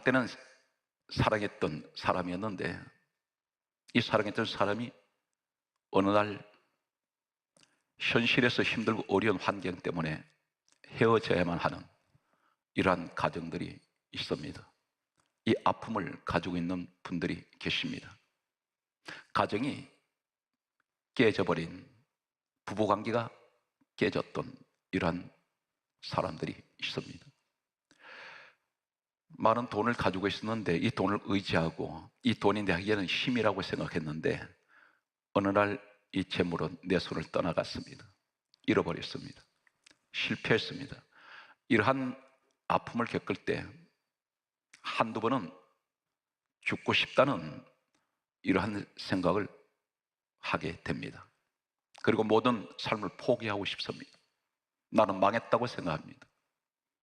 한때는 사랑했던 사람이었는데 이 사랑했던 사람이 어느 날 현실에서 힘들고 어려운 환경 때문에 헤어져야만 하는 이러한 가정들이 있습니다. 이 아픔을 가지고 있는 분들이 계십니다. 가정이 깨져버린, 부부관계가 깨졌던 이러한 사람들이 있습니다. 많은 돈을 가지고 있었는데 이 돈을 의지하고 이 돈이 내게는 힘이라고 생각했는데 어느 날 이 재물은 내 손을 떠나갔습니다. 잃어버렸습니다. 실패했습니다. 이러한 아픔을 겪을 때 한두 번은 죽고 싶다는 이러한 생각을 하게 됩니다. 그리고 모든 삶을 포기하고 싶습니다. 나는 망했다고 생각합니다.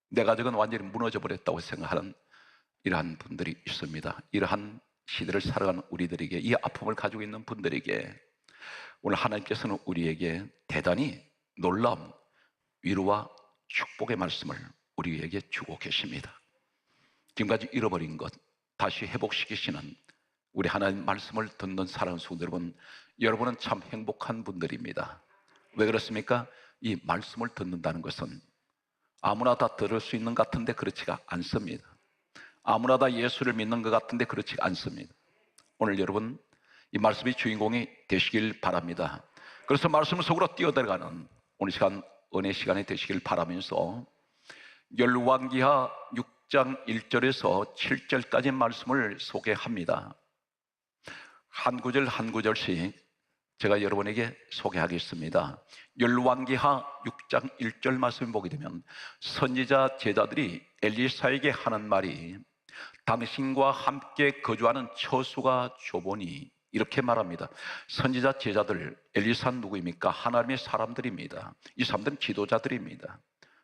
내 가족은 완전히 무너져 버렸다고 생각하는 이러한 분들이 있습니다. 이러한 시대를 살아가는 우리들에게, 이 아픔을 가지고 있는 분들에게 오늘 하나님께서는 우리에게 대단히 놀라운 위로와 축복의 말씀을 우리에게 주고 계십니다. 지금까지 잃어버린 것 다시 회복시키시는 우리 하나님 말씀을 듣는 사랑하는 성도 여러분, 여러분은 참 행복한 분들입니다. 왜 그렇습니까? 이 말씀을 듣는다는 것은 아무나 다 들을 수 있는 것 같은데 그렇지가 않습니다. 아무나 다 예수를 믿는 것 같은데 그렇지가 않습니다. 오늘 여러분 이 말씀이 주인공이 되시길 바랍니다. 그래서 말씀 속으로 뛰어들어가는 오늘 시간 은혜 시간이 되시길 바라면서 열왕기하 6장 1절에서 7절까지 말씀을 소개합니다. 한 구절 한 구절씩 제가 여러분에게 소개하겠습니다. 열왕기하 6장 1절 말씀을 보게 되면 선지자 제자들이 엘리사에게 하는 말이 당신과 함께 거주하는 처수가 좁으니 이렇게 말합니다. 선지자 제자들, 엘리사는 누구입니까? 하나님의 사람들입니다. 이 사람들은 지도자들입니다.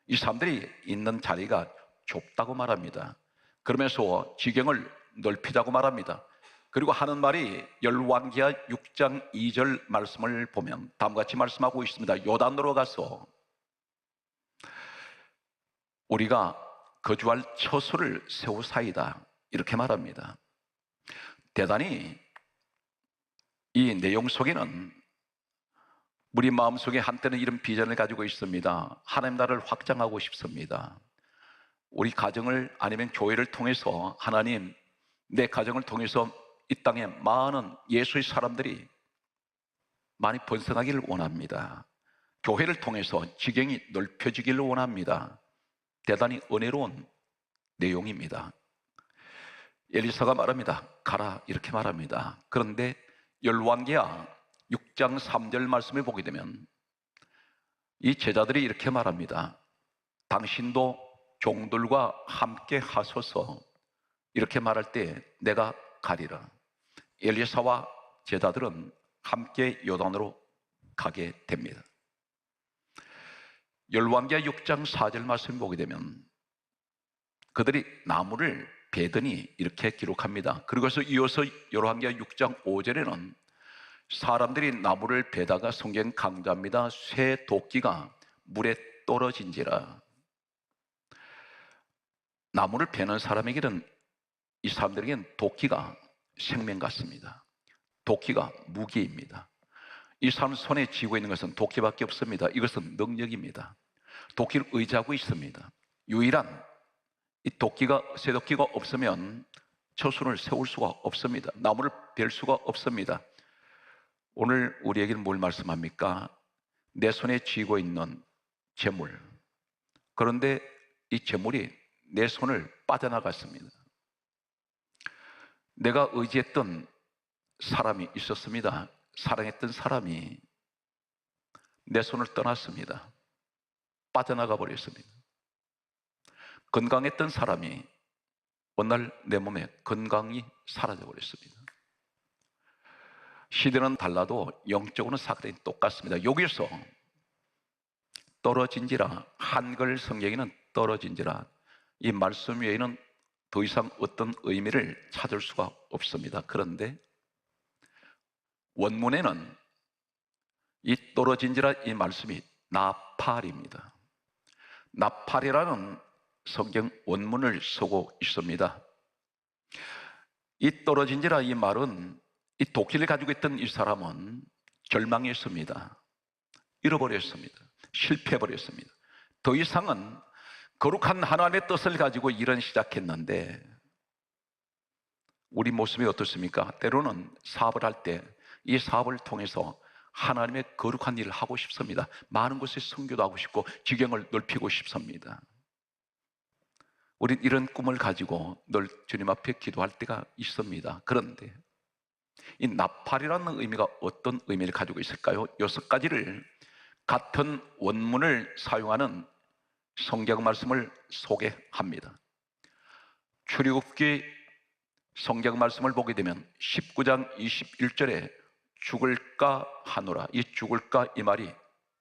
이 사람들이 있는 자리가 좁다고 말합니다. 그러면서 지경을 넓히자고 말합니다. 그리고 하는 말이 열왕기하 6장 2절 말씀을 보면 다음과 같이 말씀하고 있습니다. 요단으로 가서 우리가 거주할 처소를 세우사이다 이렇게 말합니다. 대단히 이 내용 속에는 우리 마음속에 한때는 이런 비전을 가지고 있습니다. 하나님 나라를 확장하고 싶습니다. 우리 가정을 아니면 교회를 통해서 하나님 내 가정을 통해서 이 땅에 많은 예수의 사람들이 많이 번성하기를 원합니다. 교회를 통해서 지경이 넓혀지기를 원합니다. 대단히 은혜로운 내용입니다. 엘리사가 말합니다. 가라 이렇게 말합니다. 그런데 열왕기하 6장 3절 말씀을 보게 되면 이 제자들이 이렇게 말합니다. 당신도 종들과 함께 하소서 이렇게 말할 때 내가 가리라. 엘리사와 제자들은 함께 요단으로 가게 됩니다. 열왕기하 6장 4절 말씀을 보게 되면 그들이 나무를 베더니 이렇게 기록합니다. 그리고서 이어서 열왕기하 6장 5절에는 사람들이 나무를 베다가 성경 강조합니다. 쇠 도끼가 물에 떨어진지라. 나무를 베는 사람에게는 이 사람들에게는 도끼가 생명 같습니다. 도끼가 무기입니다. 이 사람 손에 쥐고 있는 것은 도끼밖에 없습니다. 이것은 능력입니다. 도끼를 의지하고 있습니다. 유일한 이 도끼가, 쇠도끼가 없으면 처소를 세울 수가 없습니다. 나무를 벨 수가 없습니다. 오늘 우리에게는 뭘 말씀합니까? 내 손에 쥐고 있는 재물. 그런데 이 재물이 내 손을 빠져나갔습니다. 내가 의지했던 사람이 있었습니다. 사랑했던 사람이 내 손을 떠났습니다. 빠져나가 버렸습니다. 건강했던 사람이 어느 날 내 몸에 건강이 사라져 버렸습니다. 시대는 달라도 영적으로는 사건이 똑같습니다. 여기서 떨어진지라, 한글 성경에는 떨어진지라, 이 말씀 외에는 더 이상 어떤 의미를 찾을 수가 없습니다. 그런데 원문에는 이 떨어진지라 이 말씀이 나팔입니다. 나팔이라는 성경 원문을 쓰고 있습니다. 이 떨어진지라 이 말은 이 도끼를 가지고 있던 이 사람은 절망했습니다. 잃어버렸습니다. 실패해버렸습니다. 더 이상은 거룩한 하나님의 뜻을 가지고 일은 시작했는데 우리 모습이 어떻습니까? 때로는 사업을 할 때 이 사업을 통해서 하나님의 거룩한 일을 하고 싶습니다. 많은 곳에 선교도 하고 싶고 지경을 넓히고 싶습니다. 우린 이런 꿈을 가지고 늘 주님 앞에 기도할 때가 있습니다. 그런데 이 나팔이라는 의미가 어떤 의미를 가지고 있을까요? 6가지를 같은 원문을 사용하는 성경 말씀을 소개합니다. 출애굽기 성경 말씀을 보게 되면 19장 21절에 죽을까 하노라. 이 죽을까 이 말이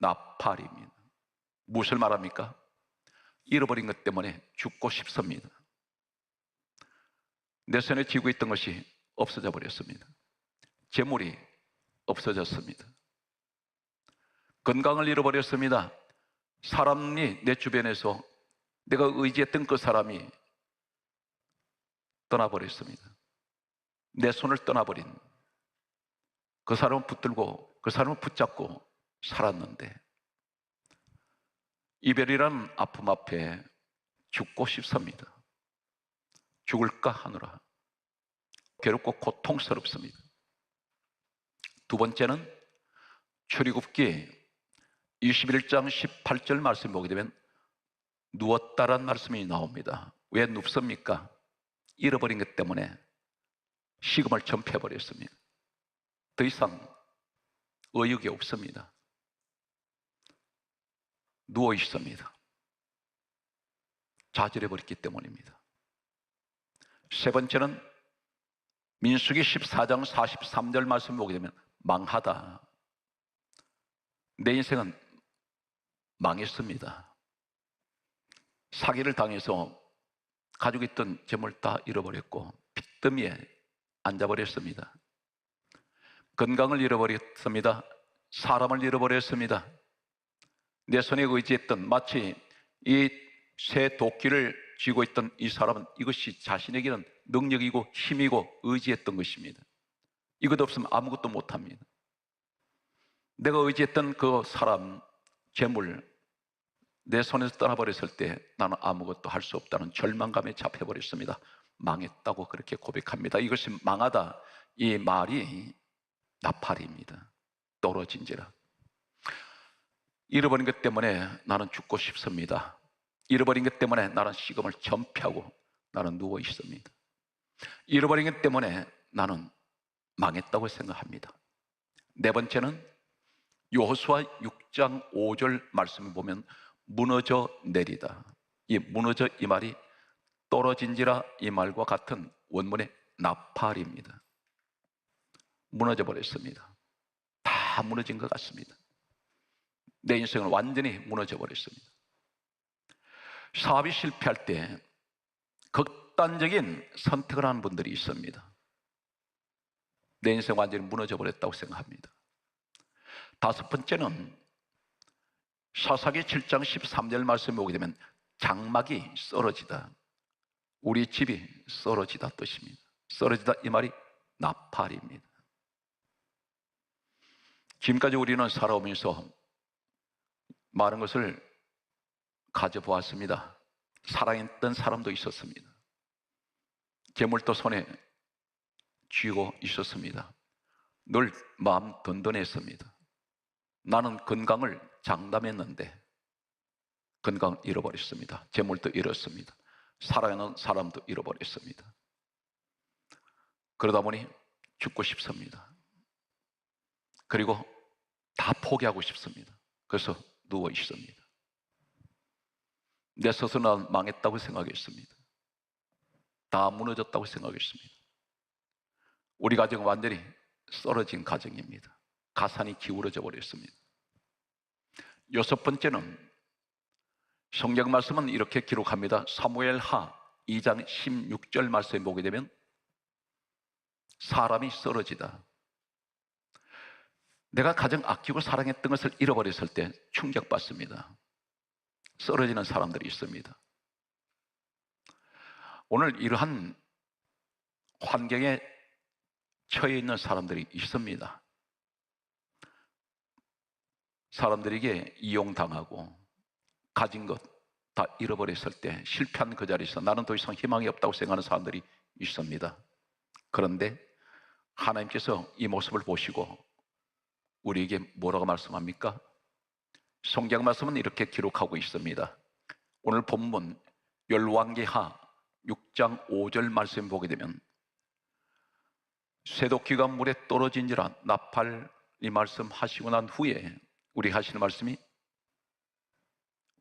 나팔입니다. 무엇을 말합니까? 잃어버린 것 때문에 죽고 싶습니다. 내 손에 쥐고 있던 것이 없어져 버렸습니다. 재물이 없어졌습니다. 건강을 잃어버렸습니다. 사람이 내 주변에서 내가 의지했던 그 사람이 떠나버렸습니다. 내 손을 떠나버린 그 사람을 붙들고 그 사람을 붙잡고 살았는데 이별이라는 아픔 앞에 죽고 싶습니다. 죽을까 하노라. 괴롭고 고통스럽습니다. 두 번째는 출애굽기 21장 18절 말씀 보게 되면 누웠다란 말씀이 나옵니다. 왜 눕습니까? 잃어버린 것 때문에 식음을 전폐해버렸습니다. 더 이상 의욕이 없습니다. 누워 있습니다. 좌절해버렸기 때문입니다. 세 번째는 민수기 14장 43절 말씀 보게 되면 망하다. 내 인생은 망했습니다. 사기를 당해서 가지고 있던 재물 다 잃어버렸고 빚더미에 앉아버렸습니다. 건강을 잃어버렸습니다. 사람을 잃어버렸습니다. 내 손에 의지했던 마치 이 새 도끼를 쥐고 있던 이 사람은 이것이 자신에게는 능력이고 힘이고 의지했던 것입니다. 이것 없으면 아무것도 못합니다. 내가 의지했던 그 사람, 재물 내 손에서 떠나버렸을 때 나는 아무것도 할 수 없다는 절망감에 잡혀버렸습니다. 망했다고 그렇게 고백합니다. 이것이 망하다 이 말이 나팔입니다. 떨어진지라. 잃어버린 것 때문에 나는 죽고 싶습니다. 잃어버린 것 때문에 나는 식음을 전폐하고 나는 누워 있습니다. 잃어버린 것 때문에 나는 망했다고 생각합니다. 네 번째는 여호수아 6장 5절 말씀을 보면 무너져 내리다. 이 무너져 이 말이 떨어진지라 이 말과 같은 원문의 나팔입니다. 무너져 버렸습니다. 다 무너진 것 같습니다. 내 인생은 완전히 무너져 버렸습니다. 사업이 실패할 때 극단적인 선택을 하는 분들이 있습니다. 내 인생 완전히 무너져 버렸다고 생각합니다. 다섯 번째는 사사기 7장 13절 말씀에 오게 되면 장막이 쓰러지다. 우리 집이 쓰러지다 뜻입니다. 쓰러지다 이 말이 나팔입니다. 지금까지 우리는 살아오면서 많은 것을 가져보았습니다. 사랑했던 사람도 있었습니다. 재물도 손에 쥐고 있었습니다. 늘 마음 든든했습니다. 나는 건강을 장담했는데 건강을 잃어버렸습니다. 재물도 잃었습니다. 사랑하는 사람도 잃어버렸습니다. 그러다 보니 죽고 싶습니다. 그리고 다 포기하고 싶습니다. 그래서 누워 있습니다. 내 스스로는 망했다고 생각했습니다. 다 무너졌다고 생각했습니다. 우리 가정은 완전히 쓰러진 가정입니다. 가산이 기울어져 버렸습니다. 여섯 번째는 성경 말씀은 이렇게 기록합니다. 사무엘하 2장 16절 말씀에 보게 되면 사람이 쓰러지다. 내가 가장 아끼고 사랑했던 것을 잃어버렸을 때 충격받습니다. 쓰러지는 사람들이 있습니다. 오늘 이러한 환경에 처해 있는 사람들이 있습니다. 사람들에게 이용당하고 가진 것 다 잃어버렸을 때 실패한 그 자리에서 나는 더 이상 희망이 없다고 생각하는 사람들이 있습니다. 그런데 하나님께서 이 모습을 보시고 우리에게 뭐라고 말씀합니까? 성경 말씀은 이렇게 기록하고 있습니다. 오늘 본문 열왕기하 6장 5절 말씀 보게 되면 쇠도끼가 물에 떨어진지라 나팔 이 말씀 하시고 난 후에 우리 하시는 말씀이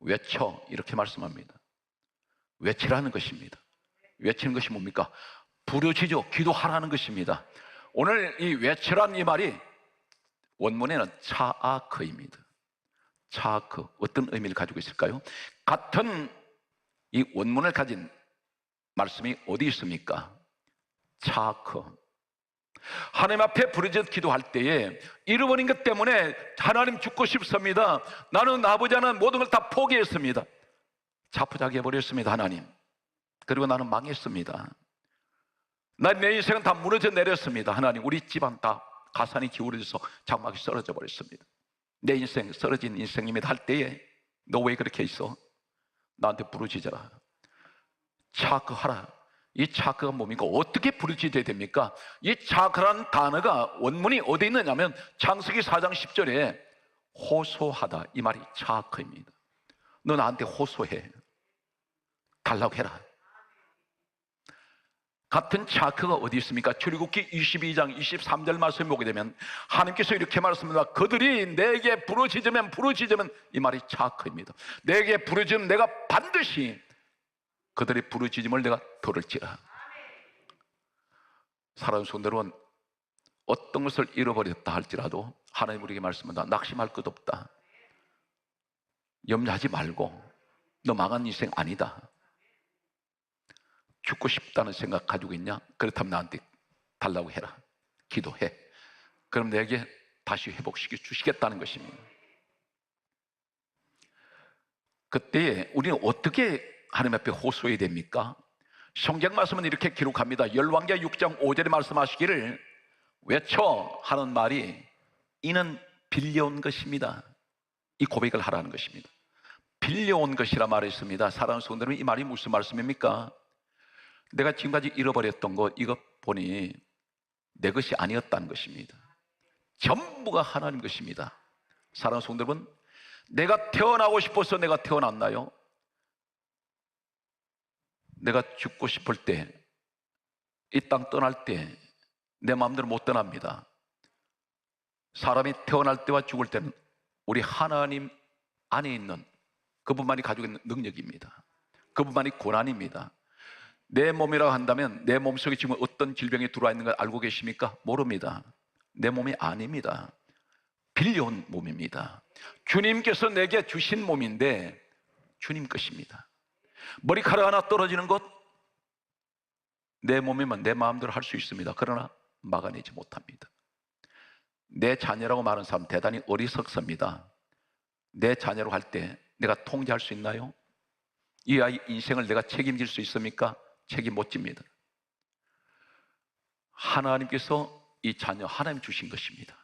외쳐 이렇게 말씀합니다. 외치라는 것입니다. 외치는 것이 뭡니까? 부르짖어 기도하라는 것입니다. 오늘 이 외치라는 이 말이 원문에는 차아크입니다. 차아크 어떤 의미를 가지고 있을까요? 같은 이 원문을 가진 말씀이 어디 있습니까? 차아크. 하나님 앞에 부르짖어 기도할 때에 잃어버린 것 때문에 하나님 죽고 싶습니다. 나는 아버지 하나님 모든 걸 다 포기했습니다. 자포자기 해버렸습니다. 하나님. 그리고 나는 망했습니다. 내 인생은 다 무너져 내렸습니다. 하나님, 우리 집안 다 가산이 기울어져서 장막이 쓰러져 버렸습니다. 내 인생 쓰러진 인생입니다 할 때에 너 왜 그렇게 있어? 나한테 부르짖어라. 차크하라. 이 차크가 뭡니까? 어떻게 부르짖어야 됩니까? 이 차크라는 단어가 원문이 어디 있느냐면 창세기 4장 10절에 호소하다 이 말이 차크입니다. 너 나한테 호소해 달라고 해라. 같은 차크가 어디 있습니까? 출애굽기 22장 23절 말씀 보게 되면 하나님께서 이렇게 말씀합니다. 그들이 내게 부르짖으면 이 말이 차크입니다. 내게 부르짖으면 내가 반드시 그들의 부르짖음을 내가 들을지라. 사랑하는 성도 여러분, 어떤 것을 잃어버렸다 할지라도 하나님 우리에게 말씀한다. 낙심할 것 없다. 염려하지 말고 너 망한 인생 아니다. 죽고 싶다는 생각 가지고 있냐? 그렇다면 나한테 달라고 해라. 기도해. 그럼 내게 다시 회복시켜 주시겠다는 것입니다. 그때 우리는 어떻게 하나님 앞에 호소해야 됩니까? 성경 말씀은 이렇게 기록합니다. 열왕기하 6장 5절에 말씀하시기를 외쳐 하는 말이 이는 빌려온 것입니다. 이 고백을 하라는 것입니다. 빌려온 것이라 말했습니다. 사랑하는 성도님, 이 말이 무슨 말씀입니까? 내가 지금까지 잃어버렸던 것 이것 보니 내 것이 아니었다는 것입니다. 전부가 하나님 것입니다. 사랑하는 성도 여러분, 내가 태어나고 싶어서 내가 태어났나요? 내가 죽고 싶을 때, 이 땅 떠날 때 내 마음대로 못 떠납니다. 사람이 태어날 때와 죽을 때는 우리 하나님 안에 있는 그분만이 가지고 있는 능력입니다. 그분만이 고난입니다. 내 몸이라고 한다면 내 몸속에 지금 어떤 질병이 들어와 있는 걸 알고 계십니까? 모릅니다. 내 몸이 아닙니다. 빌려온 몸입니다. 주님께서 내게 주신 몸인데 주님 것입니다. 머리카락 하나 떨어지는 것 내 몸이면 내 마음대로 할 수 있습니다. 그러나 막아내지 못합니다. 내 자녀라고 말하는 사람 대단히 어리석습니다. 내 자녀로 할 때 내가 통제할 수 있나요? 이 아이 인생을 내가 책임질 수 있습니까? 책임 못 집니다. 하나님께서 이 자녀 하나님 주신 것입니다.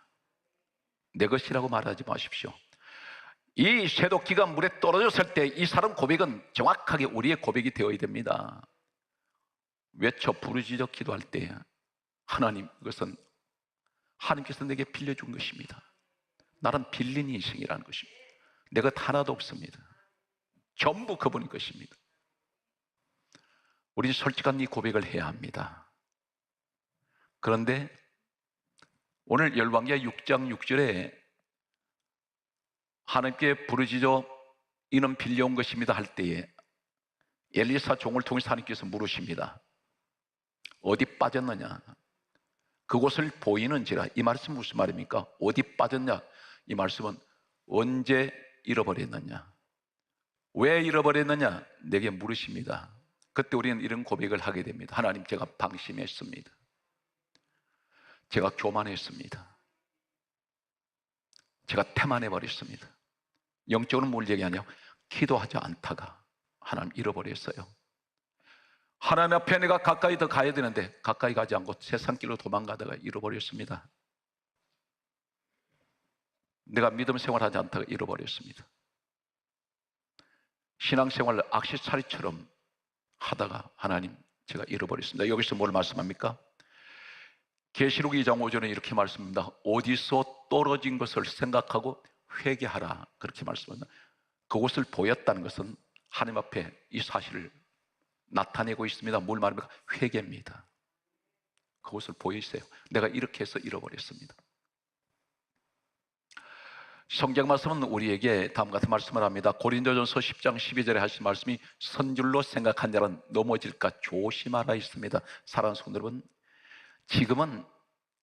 내 것이라고 말하지 마십시오. 이 쇠도끼가 물에 떨어졌을 때 이 사람 고백은 정확하게 우리의 고백이 되어야 됩니다. 외쳐 부르짖어 기도할 때 하나님, 이것은 하나님께서 내게 빌려준 것입니다. 나는 빌린 인생이라는 것입니다. 내 것 하나도 없습니다. 전부 그분의 것입니다. 우리는 솔직한 이 고백을 해야 합니다. 그런데 오늘 열왕기하 6장 6절에 하나님께 부르짖어 이는 빌려온 것입니다 할 때에 엘리사 종을 통해서 하나님께서 물으십니다. 어디 빠졌느냐? 그곳을 보이는지라. 이 말씀은 무슨 말입니까? 어디 빠졌냐? 이 말씀은 언제 잃어버렸느냐? 왜 잃어버렸느냐? 내게 물으십니다. 그때 우리는 이런 고백을 하게 됩니다. 하나님, 제가 방심했습니다. 제가 교만했습니다. 제가 태만해버렸습니다. 영적으로는 뭘 얘기하냐? 기도하지 않다가 하나님 잃어버렸어요. 하나님 앞에 내가 가까이 더 가야 되는데 가까이 가지 않고 세상길로 도망가다가 잃어버렸습니다. 내가 믿음 생활하지 않다가 잃어버렸습니다. 신앙생활을 악세사리처럼 하다가 하나님 제가 잃어버렸습니다. 여기서 뭘 말씀합니까? 계시록 2장 5절에 이렇게 말씀합니다. 어디서 떨어진 것을 생각하고 회개하라, 그렇게 말씀합니다. 그곳을 보였다는 것은 하나님 앞에 이 사실을 나타내고 있습니다. 뭘 말합니까? 회개입니다. 그것을 보이세요. 내가 이렇게 해서 잃어버렸습니다. 성경 말씀은 우리에게 다음 같은 말씀을 합니다. 고린도전서 10장 12절에 하신 말씀이 선줄로 생각한 자는 넘어질까 조심하라 있습니다. 사랑하는 성도 여러분, 지금은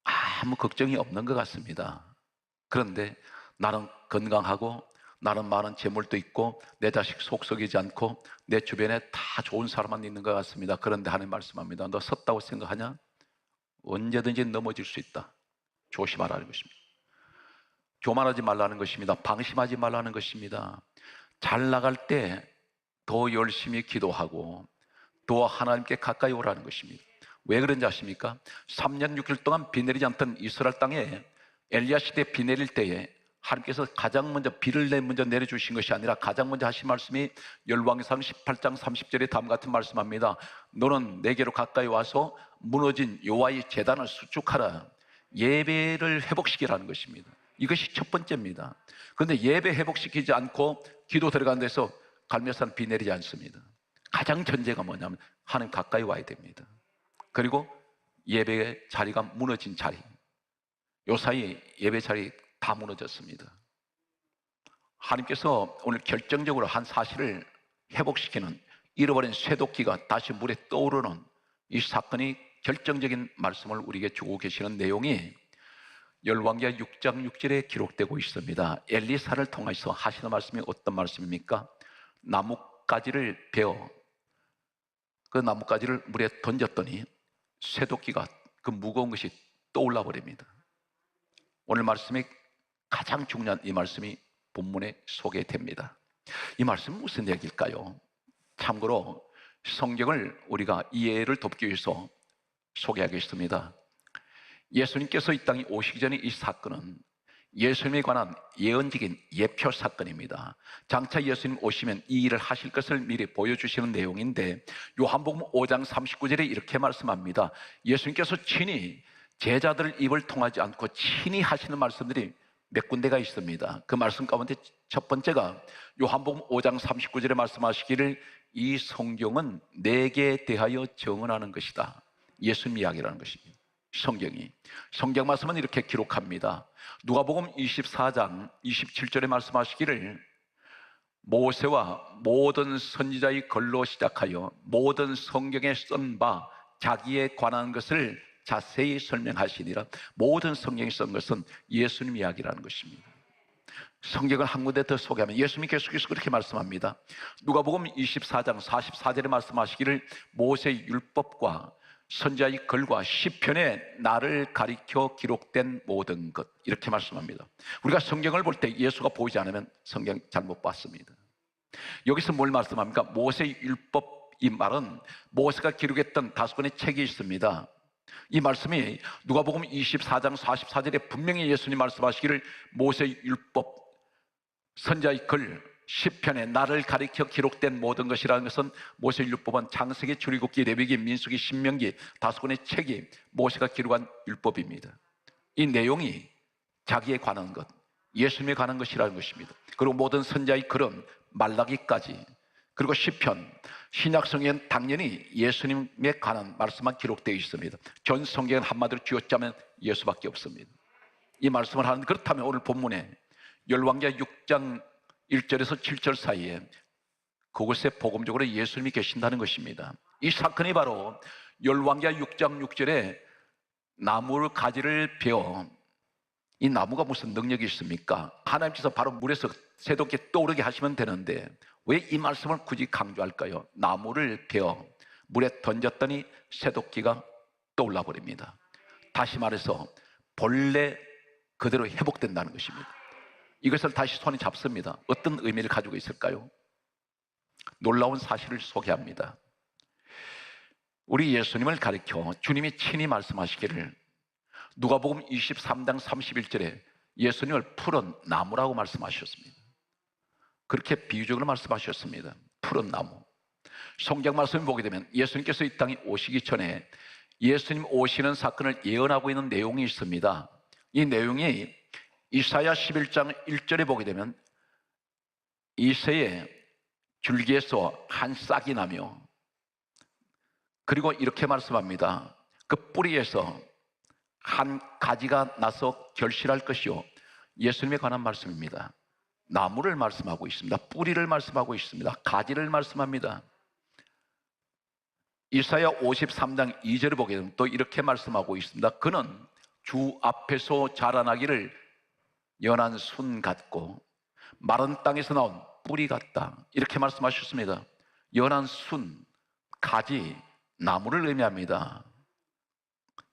아무 걱정이 없는 것 같습니다. 그런데 나는 건강하고 나는 많은 재물도 있고 내 자식 속썩이지 않고 내 주변에 다 좋은 사람만 있는 것 같습니다. 그런데 하나님 말씀합니다. 너 섰다고 생각하냐? 언제든지 넘어질 수 있다. 조심하라는 것입니다. 교만하지 말라는 것입니다. 방심하지 말라는 것입니다. 잘 나갈 때 더 열심히 기도하고 더 하나님께 가까이 오라는 것입니다. 왜 그런지 아십니까? 3년 6개월 동안 비 내리지 않던 이스라엘 땅에 엘리야 시대 비 내릴 때에 하나님께서 가장 먼저 비를 먼저 내려주신 것이 아니라 가장 먼저 하신 말씀이 열왕기상 18장 30절에 다음 같은 말씀합니다. 너는 내게로 가까이 와서 무너진 여호와의 제단을 수축하라. 예배를 회복시키라는 것입니다. 이것이 첫 번째입니다. 그런데 예배 회복시키지 않고 기도 들어가는 데서 갈멜산 비 내리지 않습니다. 가장 전제가 뭐냐면 하나님 가까이 와야 됩니다. 그리고 예배의 자리가 무너진 자리, 요 사이 예배 자리 다 무너졌습니다. 하나님께서 오늘 결정적으로 한 사실을 회복시키는, 잃어버린 쇠도끼가 다시 물에 떠오르는 이 사건이 결정적인 말씀을 우리에게 주고 계시는 내용이 열왕기하 6장 6절에 기록되고 있습니다. 엘리사를 통해서 하시는 말씀이 어떤 말씀입니까? 나뭇가지를 베어 그 나뭇가지를 물에 던졌더니 쇠도끼가, 그 무거운 것이 떠올라 버립니다. 오늘 말씀이 가장 중요한 이 말씀이 본문에 소개됩니다. 이 말씀은 무슨 얘기일까요? 참고로 성경을 우리가 이해를 돕기 위해서 소개하겠습니다. 예수님께서 이 땅에 오시기 전에 이 사건은 예수님에 관한 예언적인 예표 사건입니다. 장차 예수님 오시면 이 일을 하실 것을 미리 보여주시는 내용인데 요한복음 5장 39절에 이렇게 말씀합니다. 예수님께서 친히 제자들 입을 통하지 않고 친히 하시는 말씀들이 몇 군데가 있습니다. 그 말씀 가운데 첫 번째가 요한복음 5장 39절에 말씀하시기를 이 성경은 내게 대하여 증언하는 것이다. 예수님 이야기라는 것입니다. 성경 말씀은 이렇게 기록합니다. 누가복음 24장 27절에 말씀하시기를 모세와 모든 선지자의 글로 시작하여 모든 성경에 쓴 바 자기에 관한 것을 자세히 설명하시니라. 모든 성경에 쓴 것은 예수님 이야기라는 것입니다. 성경을 한 군데 더 소개하면 예수님이 계속해서 그렇게 말씀합니다. 누가복음 24장 44절에 말씀하시기를 모세의 율법과 선지자의 글과 시편에 나를 가리켜 기록된 모든 것, 이렇게 말씀합니다. 우리가 성경을 볼 때 예수가 보이지 않으면 성경 잘못 봤습니다. 여기서 뭘 말씀합니까? 모세의 율법, 이 말은 모세가 기록했던 5권의 책이 있습니다. 이 말씀이 누가복음 24장 44절에 분명히 예수님 말씀하시기를 모세의 율법, 선지자의 글, 시편에 나를 가리켜 기록된 모든 것이라는 것은 모세의 율법은 창세기, 출애굽기, 레위기, 민수기, 신명기 5권의 책이 모세가 기록한 율법입니다. 이 내용이 자기에 관한 것, 예수님에 관한 것이라는 것입니다. 그리고 모든 선지자의 글은 말라기까지, 그리고 시편, 신약성경은 당연히 예수님에 관한 말씀만 기록되어 있습니다. 전 성경은 한마디로 쥐어짜면 예수밖에 없습니다. 이 말씀을 하는데, 그렇다면 오늘 본문에 열왕기하 6장 1절에서 7절 사이에 그곳에 복음적으로 예수님이 계신다는 것입니다. 이 사건이 바로 열왕기하 6장 6절에 나무 가지를 베어, 이 나무가 무슨 능력이 있습니까? 하나님께서 바로 물에서 새롭게 떠오르게 하시면 되는데 왜 이 말씀을 굳이 강조할까요? 나무를 베어 물에 던졌더니 새도끼가 떠올라 버립니다. 다시 말해서 본래 그대로 회복된다는 것입니다. 이것을 다시 손에 잡습니다. 어떤 의미를 가지고 있을까요? 놀라운 사실을 소개합니다. 우리 예수님을 가리켜 주님이 친히 말씀하시기를 누가복음 23장 31절에 예수님을 푸른 나무라고 말씀하셨습니다. 그렇게 비유적으로 말씀하셨습니다. 푸른 나무. 성경 말씀을 보게 되면 예수님께서 이 땅에 오시기 전에 예수님 오시는 사건을 예언하고 있는 내용이 있습니다. 이 내용이 이사야 11장 1절에 보게 되면 이새의 줄기에서 한 싹이 나며, 그리고 이렇게 말씀합니다. 그 뿌리에서 한 가지가 나서 결실할 것이요. 예수님에 관한 말씀입니다. 나무를 말씀하고 있습니다. 뿌리를 말씀하고 있습니다. 가지를 말씀합니다. 이사야 53장 2절을 보게 되면 또 이렇게 말씀하고 있습니다. 그는 주 앞에서 자라나기를 연한 순 같고 마른 땅에서 나온 뿌리 같다. 이렇게 말씀하셨습니다. 연한 순, 가지, 나무를 의미합니다.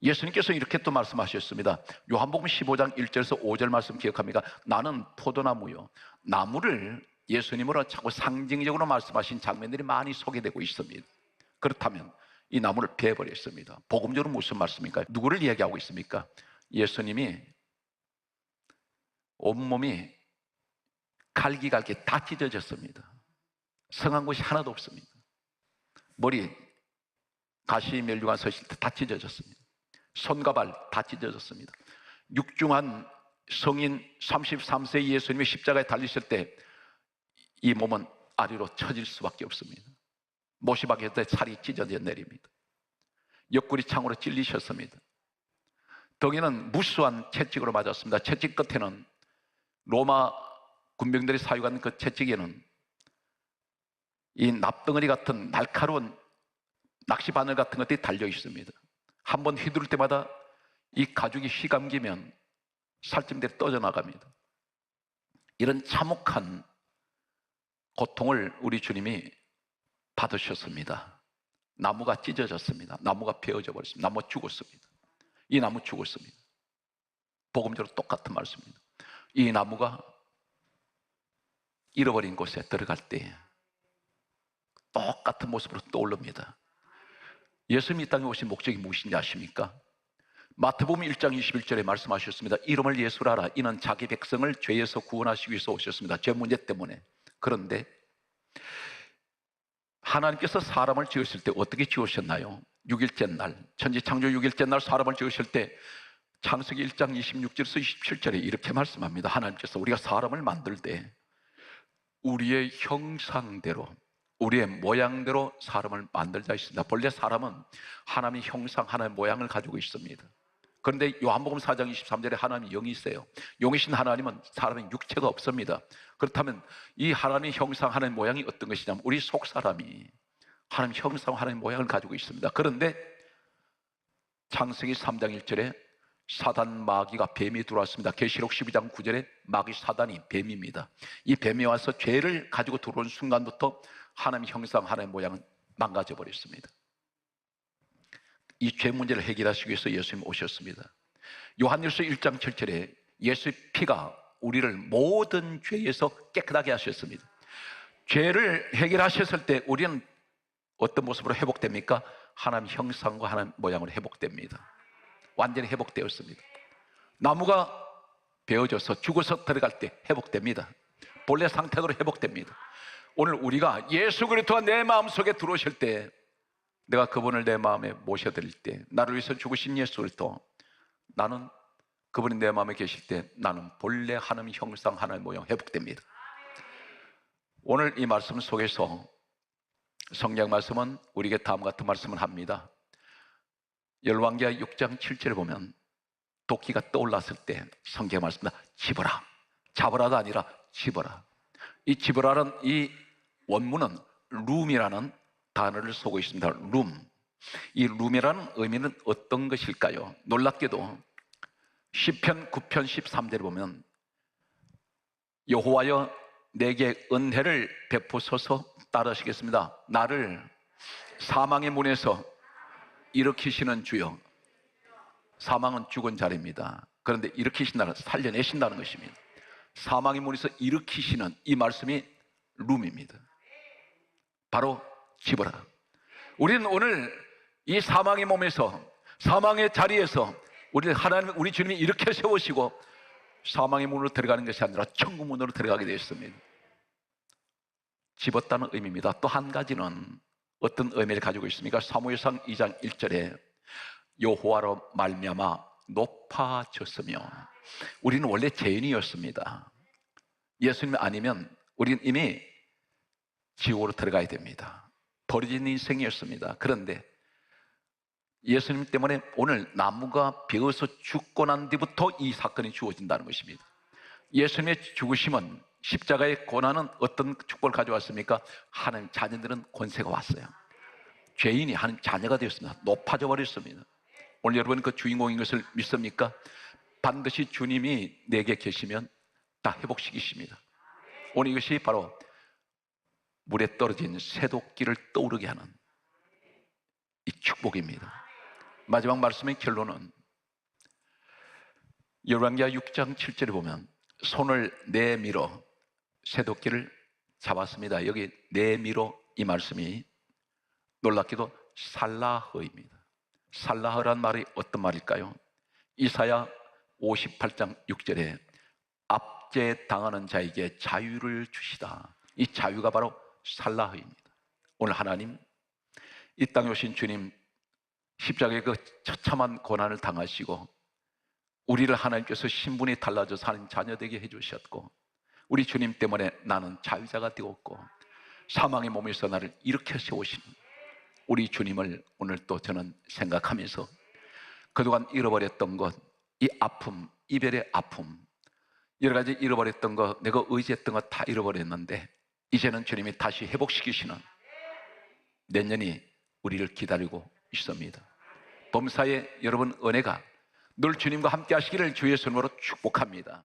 예수님께서 이렇게 또 말씀하셨습니다. 요한복음 15장 1절에서 5절 말씀 기억합니까? 나는 포도나무요. 나무를 예수님으로 자꾸 상징적으로 말씀하신 장면들이 많이 소개되고 있습니다. 그렇다면 이 나무를 베어버렸습니다. 복음적으로 무슨 말씀입니까? 누구를 이야기하고 있습니까? 예수님이 온몸이 갈기갈기 다 찢어졌습니다. 성한 곳이 하나도 없습니다. 머리, 가시 멸류관 서실 때 다 찢어졌습니다. 손과 발 다 찢어졌습니다. 육중한 성인 33세의 예수님이 십자가에 달리실 때 이 몸은 아래로 처질 수밖에 없습니다. 모시박에서 살이 찢어져 내립니다. 옆구리 창으로 찔리셨습니다. 덩이는 무수한 채찍으로 맞았습니다. 채찍 끝에는 로마 군병들이 사용한 그 채찍에는 이 납덩어리 같은 날카로운 낚시 바늘 같은 것들이 달려 있습니다. 한번 휘두를 때마다 이 가죽이 휘감기면 살점들이 떠져나갑니다. 이런 참혹한 고통을 우리 주님이 받으셨습니다. 나무가 찢어졌습니다. 나무가 베어져 버렸습니다. 나무가 죽었습니다. 이 나무 죽었습니다. 복음적으로 똑같은 말씀입니다. 이 나무가 잃어버린 곳에 들어갈 때 똑같은 모습으로 떠오릅니다. 예수님이 이 땅에 오신 목적이 무엇인지 아십니까? 마태복음 1장 21절에 말씀하셨습니다. 이름을 예수라 하라. 이는 자기 백성을 죄에서 구원하시기 위해서 오셨습니다. 죄 문제 때문에. 그런데 하나님께서 사람을 지으실 때 어떻게 지으셨나요? 6일째 날, 천지창조 6일째 날 사람을 지으실 때 창세기 1장 26절에서 27절에 이렇게 말씀합니다. 하나님께서 우리가 사람을 만들 때 우리의 형상대로, 우리의 모양대로 사람을 만들자 했습니다. 본래 사람은 하나님의 형상, 하나님의 모양을 가지고 있습니다. 그런데 요한복음 4장 23절에 하나님이 영이세요. 영이신 하나님은 사람의 육체가 없습니다. 그렇다면 이 하나님의 형상, 하나님의 모양이 어떤 것이냐면 우리 속사람이 하나님의 형상, 하나님의 모양을 가지고 있습니다. 그런데 창세기 3장 1절에 사단 마귀가 뱀이 들어왔습니다. 계시록 12장 9절에 마귀 사단이 뱀입니다. 이 뱀이 와서 죄를 가지고 들어온 순간부터 하나님의 형상, 하나님의 모양은 망가져 버렸습니다. 이 죄 문제를 해결하시기 위해서 예수님 오셨습니다. 요한일서 1장 7절에 예수의 피가 우리를 모든 죄에서 깨끗하게 하셨습니다. 죄를 해결하셨을 때 우리는 어떤 모습으로 회복됩니까? 하나님 형상과 하나님 모양으로 회복됩니다. 완전히 회복되었습니다. 나무가 베어져서 죽어서 들어갈 때 회복됩니다. 본래 상태로 회복됩니다. 오늘 우리가 예수 그리스도가 내 마음속에 들어오실 때, 내가 그분을 내 마음에 모셔드릴 때, 나를 위해서 죽으신 예수 그리스도, 나는 그분이 내 마음에 계실 때 나는 본래 하나님 형상, 하나님 모양 회복됩니다. 오늘 이 말씀 속에서 성경 말씀은 우리에게 다음과 같은 말씀을 합니다. 열왕기하 6장 7절에 보면 도끼가 떠올랐을 때 성경 말씀입니다. 집어라. 잡으라가 아니라 집어라. 이 집어라는 이 원문은 룸이라는 단어를 쓰고 있습니다. 룸. 이 룸이라는 의미는 어떤 것일까요? 놀랍게도 시편 9편 13절에 보면 여호와여 내게 은혜를 베푸소서 따르시겠습니다. 나를 사망의 문에서 일으키시는 주여. 사망은 죽은 자리입니다. 그런데 일으키신다는, 살려내신다는 것입니다. 사망의 문에서 일으키시는 이 말씀이 룸입니다. 바로 집어라. 우리는 오늘 이 사망의 몸에서, 사망의 자리에서 하나님, 우리 주님이 이렇게 세우시고 사망의 문으로 들어가는 것이 아니라 천국 문으로 들어가게 되었습니다. 집었다는 의미입니다. 또 한 가지는 어떤 의미를 가지고 있습니까? 사무엘상 2장 1절에 여호와로 말미암아 높아졌으며, 우리는 원래 죄인이었습니다. 예수님 아니면 우리는 이미 지옥으로 들어가야 됩니다. 버려진 인생이었습니다. 그런데 예수님 때문에 오늘 나무가 베어서 죽고 난 뒤부터 이 사건이 주어진다는 것입니다. 예수님의 죽으심은, 십자가의 고난은 어떤 축복을 가져왔습니까? 하나님 자녀들은 권세가 왔어요. 죄인이 하나님 자녀가 되었습니다. 높아져 버렸습니다. 오늘 여러분 그 주인공인 것을 믿습니까? 반드시 주님이 내게 계시면 다 회복시키십니다. 오늘 이것이 바로 물에 떨어진 새도끼를 떠오르게 하는 이 축복입니다. 마지막 말씀의 결론은 열왕기하 6장 7절에 보면 손을 내밀어 새도끼를 잡았습니다. 여기 내밀어, 이 말씀이 놀랍게도 살라흐입니다. 살라흐란 말이 어떤 말일까요? 이사야 58장 6절에 압제당하는 자에게 자유를 주시다. 이 자유가 바로 살라흐입니다. 오늘 하나님, 이 땅에 오신 주님, 십자가의 그 처참한 고난을 당하시고 우리를 하나님께서 신분이 달라져서 하나님 자녀 되게 해주셨고, 우리 주님 때문에 나는 자유자가 되었고 사망의 몸에서 나를 이렇게 세우시는 우리 주님을 오늘 또 저는 생각하면서 그동안 잃어버렸던 것, 이 아픔, 이별의 아픔, 여러 가지 잃어버렸던 것, 내가 의지했던 것 다 잃어버렸는데 이제는 주님이 다시 회복시키시는 내년이 우리를 기다리고 있습니다. 범사에 여러분 은혜가 늘 주님과 함께 하시기를 주의 손으로 축복합니다.